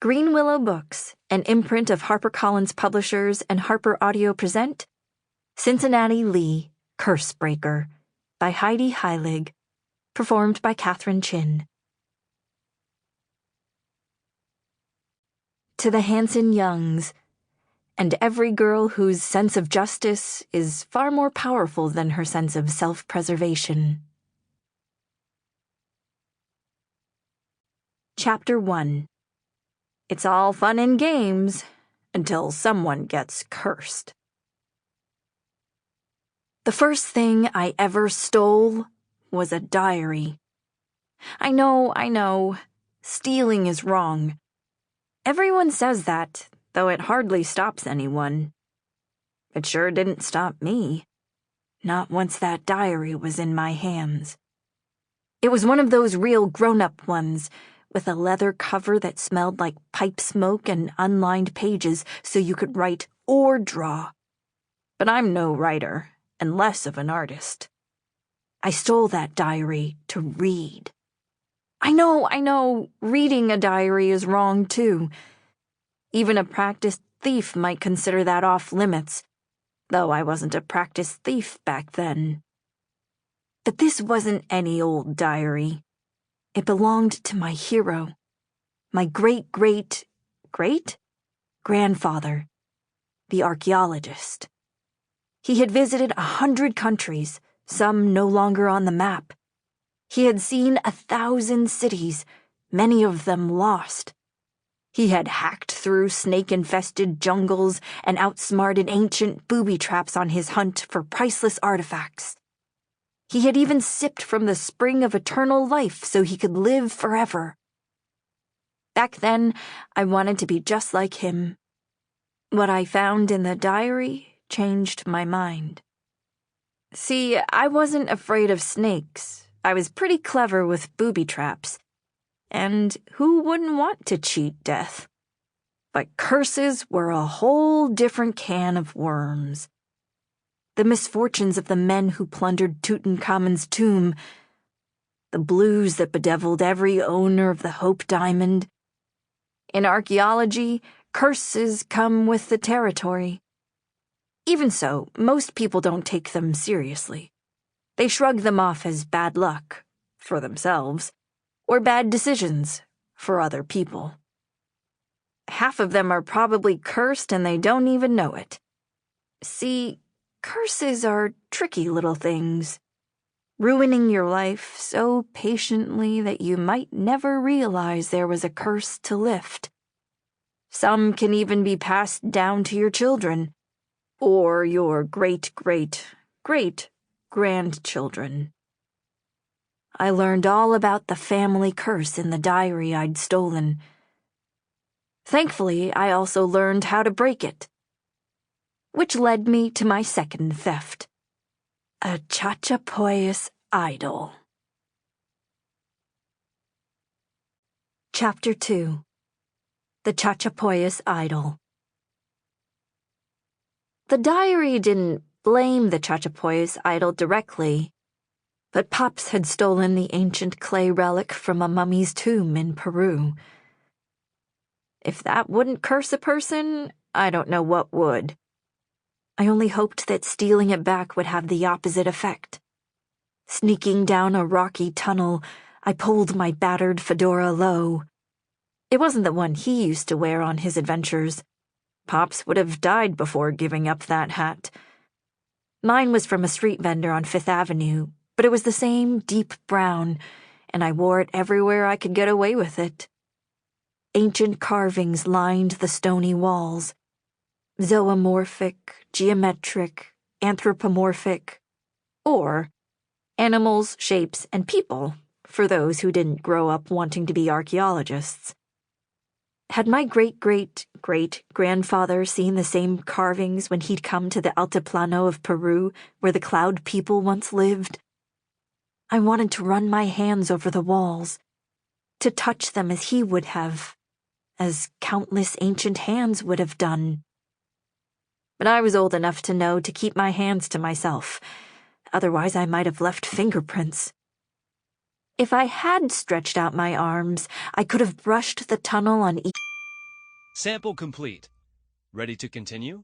Greenwillow Books, an imprint of HarperCollins Publishers and Harper Audio present Cincinnati Lee, Cursebreaker, by Heidi Heilig, performed by Catherine Chin. To the Hanson Youngs, and every girl whose sense of justice is far more powerful than her sense of self-preservation. Chapter 1. It's all fun and games until someone gets cursed. The first thing I ever stole was a diary. I know, stealing is wrong. Everyone says that, though it hardly stops anyone. It sure didn't stop me. Not once that diary was in my hands. It was one of those real grown-up ones, with a leather cover that smelled like pipe smoke and unlined pages so you could write or draw. But I'm no writer, and less of an artist. I stole that diary to read. I know, reading a diary is wrong too. Even a practiced thief might consider that off limits, though I wasn't a practiced thief back then. But this wasn't any old diary. It belonged to my hero, my great-great-great-grandfather, the archaeologist. He had visited 100 countries, some no longer on the map. He had seen 1,000 cities, many of them lost. He had hacked through snake-infested jungles and outsmarted ancient booby traps on his hunt for priceless artifacts. He had even sipped from the spring of eternal life so he could live forever. Back then, I wanted to be just like him. What I found in the diary changed my mind. See, I wasn't afraid of snakes. I was pretty clever with booby traps. And who wouldn't want to cheat death? But curses were a whole different can of worms. The misfortunes of the men who plundered Tutankhamun's tomb, the blues that bedeviled every owner of the Hope Diamond. In archaeology, curses come with the territory. Even so, most people don't take them seriously. They shrug them off as bad luck, for themselves, or bad decisions, for other people. Half of them are probably cursed and they don't even know it. See, curses are tricky little things, ruining your life so patiently that you might never realize there was a curse to lift. Some can even be passed down to your children, or your great-great-great-grandchildren. I learned all about the family curse in the diary I'd stolen. Thankfully, I also learned how to break it. Which led me to my second theft, a Chachapoyas idol. Chapter 2. The Chachapoyas Idol. The diary didn't blame the Chachapoyas idol directly, but Pops had stolen the ancient clay relic from a mummy's tomb in Peru. If that wouldn't curse a person, I don't know what would. I only hoped that stealing it back would have the opposite effect. Sneaking down a rocky tunnel, I pulled my battered fedora low. It wasn't the one he used to wear on his adventures. Pops would have died before giving up that hat. Mine was from a street vendor on Fifth Avenue, but it was the same deep brown, and I wore it everywhere I could get away with it. Ancient carvings lined the stony walls. Zoomorphic, geometric, anthropomorphic, or animals, shapes, and people, for those who didn't grow up wanting to be archaeologists. Had my great-great-great-grandfather seen the same carvings when he'd come to the Altiplano of Peru, where the Cloud people once lived? I wanted to run my hands over the walls, to touch them as he would have, as countless ancient hands would have done. But I was old enough to know to keep my hands to myself, otherwise I might have left fingerprints. If I had stretched out my arms, I could have brushed the tunnel on each Sample complete. Ready to continue?